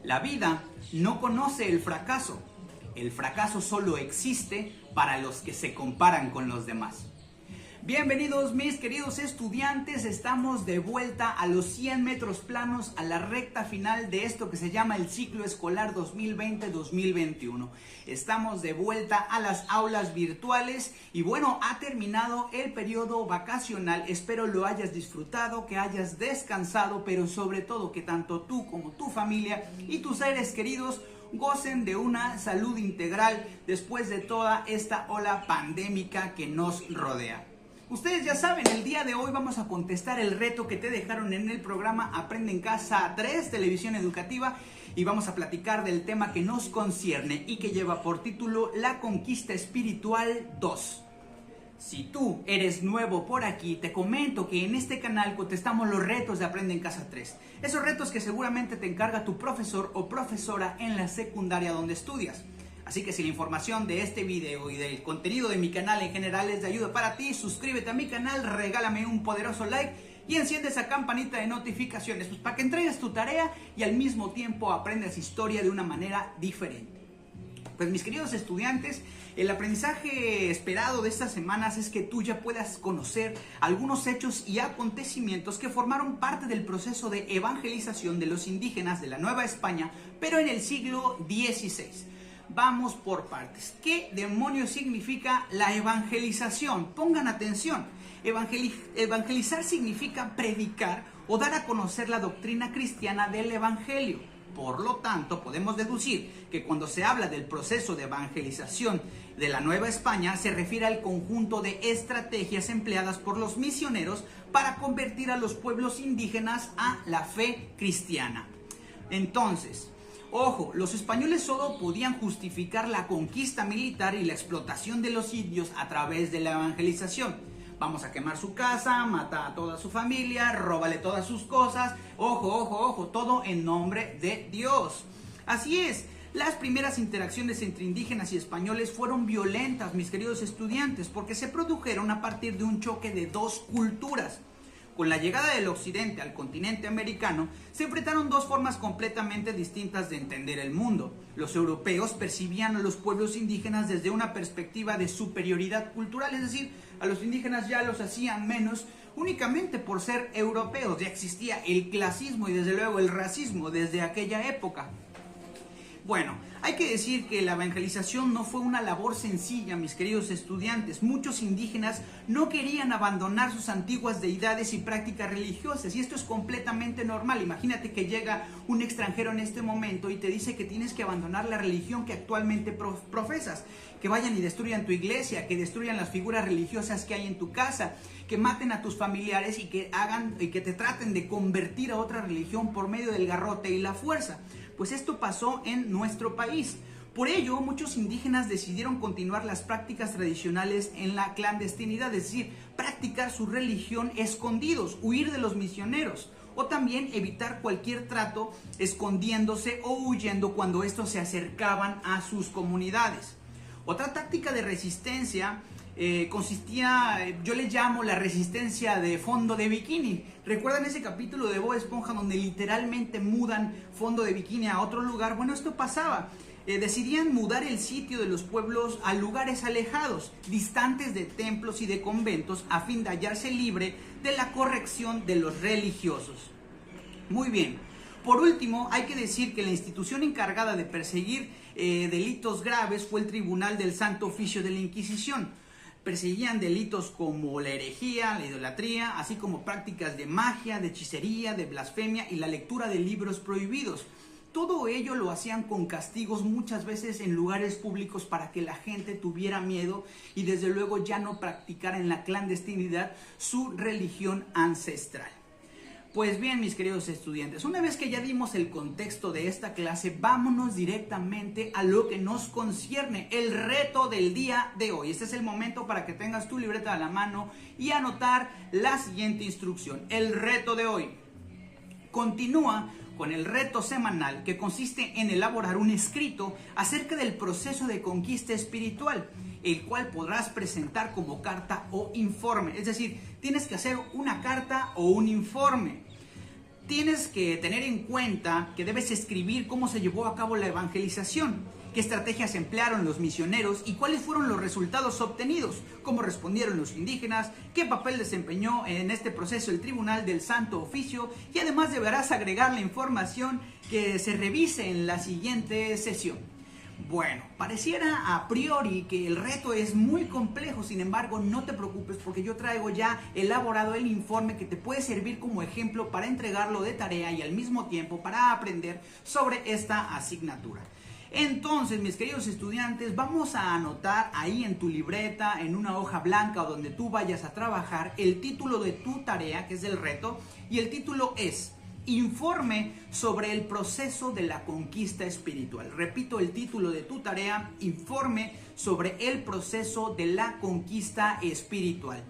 La vida no conoce el fracaso. El fracaso solo existe para los que se comparan con los demás. Bienvenidos mis queridos estudiantes, estamos de vuelta a los 100 metros planos, a la recta final de esto que se llama el ciclo escolar 2020-2021. Estamos de vuelta a las aulas virtuales y bueno, ha terminado el periodo vacacional. Espero lo hayas disfrutado, que hayas descansado, pero sobre todo que tanto tú como tu familia y tus seres queridos gocen de una salud integral después de toda esta ola pandémica que nos rodea. Ustedes ya saben, el día de hoy vamos a contestar el reto que te dejaron en el programa Aprende en Casa 3, Televisión Educativa, y vamos a platicar del tema que nos concierne y que lleva por título La Conquista Espiritual 2. Si tú eres nuevo por aquí, te comento que en este canal contestamos los retos de Aprende en Casa 3. Esos retos que seguramente te encarga tu profesor o profesora en la secundaria donde estudias. Así que si la información de este video y del contenido de mi canal en general es de ayuda para ti, suscríbete a mi canal, regálame un poderoso like y enciende esa campanita de notificaciones pues, para que entregues tu tarea y al mismo tiempo aprendas historia de una manera diferente. Pues mis queridos estudiantes, el aprendizaje esperado de estas semanas es que tú ya puedas conocer algunos hechos y acontecimientos que formaron parte del proceso de evangelización de los indígenas de la Nueva España, pero en el siglo XVI. Vamos por partes. ¿Qué demonios significa la evangelización? Pongan atención. Evangelizar significa predicar o dar a conocer la doctrina cristiana del evangelio. Por lo tanto, podemos deducir que cuando se habla del proceso de evangelización de la Nueva España, se refiere al conjunto de estrategias empleadas por los misioneros para convertir a los pueblos indígenas a la fe cristiana. Entonces, ojo, los españoles solo podían justificar la conquista militar y la explotación de los indios a través de la evangelización. Vamos a quemar su casa, mata a toda su familia, róbale todas sus cosas. Ojo, todo en nombre de Dios. Así es, las primeras interacciones entre indígenas y españoles fueron violentas, mis queridos estudiantes, porque se produjeron a partir de un choque de dos culturas. Con la llegada del occidente al continente americano, se enfrentaron dos formas completamente distintas de entender el mundo. Los europeos percibían a los pueblos indígenas desde una perspectiva de superioridad cultural, es decir, a los indígenas ya los hacían menos únicamente por ser europeos. Ya existía el clasismo y desde luego el racismo desde aquella época. Bueno, hay que decir que la evangelización no fue una labor sencilla, mis queridos estudiantes. Muchos indígenas no querían abandonar sus antiguas deidades y prácticas religiosas, y esto es completamente normal. Imagínate que llega un extranjero en este momento y te dice que tienes que abandonar la religión que actualmente profesas, que vayan y destruyan tu iglesia, que destruyan las figuras religiosas que hay en tu casa, que maten a tus familiares y que te traten de convertir a otra religión por medio del garrote y la fuerza. Pues esto pasó en nuestro país. Por ello, muchos indígenas decidieron continuar las prácticas tradicionales en la clandestinidad, es decir, practicar su religión escondidos, huir de los misioneros, o también evitar cualquier trato escondiéndose o huyendo cuando estos se acercaban a sus comunidades. Otra táctica de resistencia consistía, yo le llamo la resistencia de fondo de bikini. ¿Recuerdan ese capítulo de Bob Esponja donde literalmente mudan fondo de bikini a otro lugar? Bueno, esto pasaba. Decidían mudar el sitio de los pueblos a lugares alejados, distantes de templos y de conventos, a fin de hallarse libre de la corrección de los religiosos. Muy bien. Por último, hay que decir que la institución encargada de perseguir delitos graves fue el Tribunal del Santo Oficio de la Inquisición. Perseguían delitos como la herejía, la idolatría, así como prácticas de magia, de hechicería, de blasfemia y la lectura de libros prohibidos. Todo ello lo hacían con castigos muchas veces en lugares públicos para que la gente tuviera miedo y desde luego ya no practicara en la clandestinidad su religión ancestral. Pues bien, mis queridos estudiantes, una vez que ya dimos el contexto de esta clase, vámonos directamente a lo que nos concierne, el reto del día de hoy. Este es el momento para que tengas tu libreta a la mano y anotar la siguiente instrucción. El reto de hoy continúa con el reto semanal que consiste en elaborar un escrito acerca del proceso de conquista espiritual, el cual podrás presentar como carta o informe. Es decir, tienes que hacer una carta o un informe. tienes que tener en cuenta que debes escribir cómo se llevó a cabo la evangelización, qué estrategias emplearon los misioneros y cuáles fueron los resultados obtenidos, cómo respondieron los indígenas, qué papel desempeñó en este proceso el Tribunal del Santo Oficio, y además deberás agregar la información que se revise en la siguiente sesión. Bueno, pareciera a priori que el reto es muy complejo, sin embargo no te preocupes porque yo traigo ya elaborado el informe que te puede servir como ejemplo para entregarlo de tarea y al mismo tiempo para aprender sobre esta asignatura. Entonces, mis queridos estudiantes, vamos a anotar ahí en tu libreta, en una hoja blanca o donde tú vayas a trabajar, el título de tu tarea, que es el reto, y el título es Informe sobre el proceso de la conquista espiritual. Repito el título de tu tarea, Informe sobre el proceso de la conquista espiritual.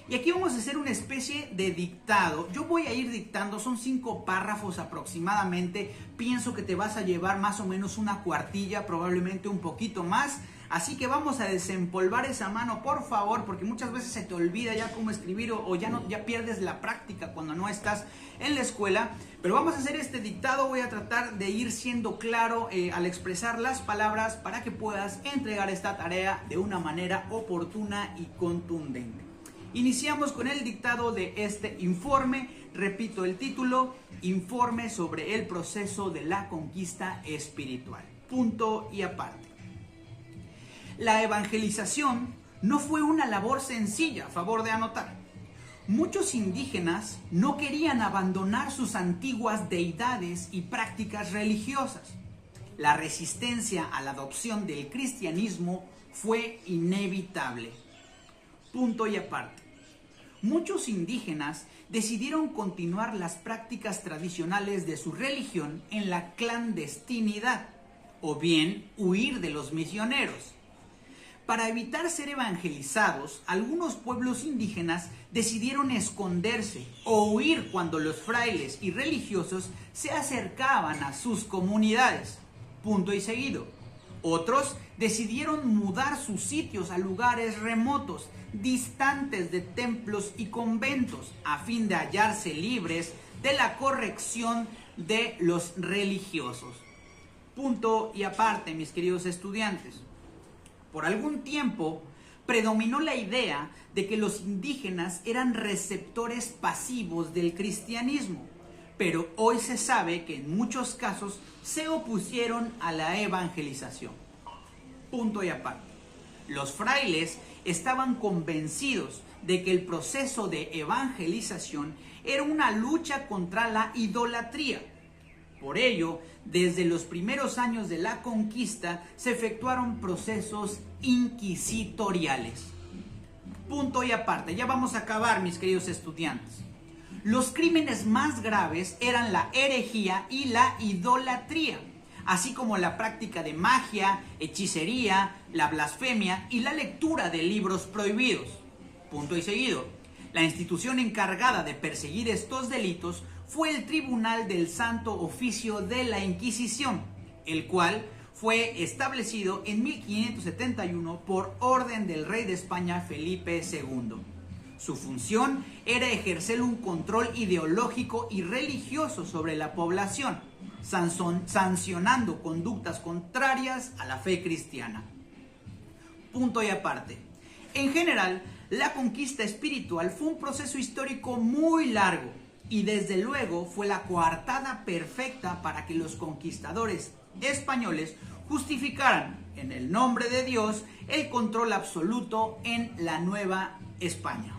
Y aquí vamos a hacer una especie de dictado. Yo voy a ir dictando, son 5 párrafos aproximadamente. Pienso que te vas a llevar más o menos una cuartilla, probablemente un poquito más. Así que vamos a desempolvar esa mano, por favor, porque muchas veces se te olvida ya cómo escribir o ya pierdes la práctica cuando no estás en la escuela. Pero vamos a hacer este dictado, voy a tratar de ir siendo claro al expresar las palabras para que puedas entregar esta tarea de una manera oportuna y contundente. Iniciamos con el dictado de este informe. Repito el título, Informe sobre el proceso de la conquista espiritual. Punto y aparte. La evangelización no fue una labor sencilla, a favor de anotar. Muchos indígenas no querían abandonar sus antiguas deidades y prácticas religiosas. La resistencia a la adopción del cristianismo fue inevitable. Punto y aparte. Muchos indígenas decidieron continuar las prácticas tradicionales de su religión en la clandestinidad, o bien huir de los misioneros. Para evitar ser evangelizados, algunos pueblos indígenas decidieron esconderse o huir cuando los frailes y religiosos se acercaban a sus comunidades. Punto y seguido. Otros decidieron mudar sus sitios a lugares remotos, distantes de templos y conventos, a fin de hallarse libres de la corrección de los religiosos. Punto y aparte, mis queridos estudiantes. Por algún tiempo predominó la idea de que los indígenas eran receptores pasivos del cristianismo, pero hoy se sabe que en muchos casos se opusieron a la evangelización. Punto y aparte. Los frailes estaban convencidos de que el proceso de evangelización era una lucha contra la idolatría. Por ello, desde los primeros años de la conquista se efectuaron procesos inquisitoriales. Punto y aparte, ya vamos a acabar, mis queridos estudiantes. Los crímenes más graves eran la herejía y la idolatría, así como la práctica de magia, hechicería, la blasfemia y la lectura de libros prohibidos. Punto y seguido. La institución encargada de perseguir estos delitos fue el Tribunal del Santo Oficio de la Inquisición, el cual fue establecido en 1571 por orden del rey de España Felipe II. Su función era ejercer un control ideológico y religioso sobre la población, sancionando conductas contrarias a la fe cristiana. Punto y aparte. En general, la conquista espiritual fue un proceso histórico muy largo y desde luego fue la coartada perfecta para que los conquistadores españoles justificaran en el nombre de Dios el control absoluto en la Nueva España.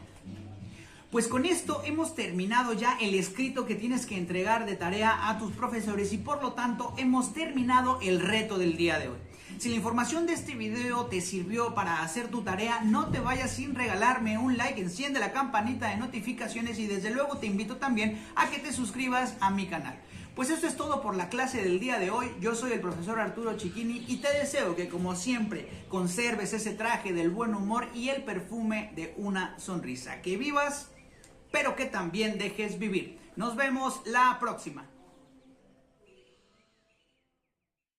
Pues con esto hemos terminado ya el escrito que tienes que entregar de tarea a tus profesores y por lo tanto hemos terminado el reto del día de hoy. Si la información de este video te sirvió para hacer tu tarea, no te vayas sin regalarme un like, enciende la campanita de notificaciones y desde luego te invito también a que te suscribas a mi canal. Pues esto es todo por la clase del día de hoy. Yo soy el profesor Arturo Chiquini y te deseo que como siempre conserves ese traje del buen humor y el perfume de una sonrisa. Que vivas, pero que también dejes vivir. Nos vemos la próxima.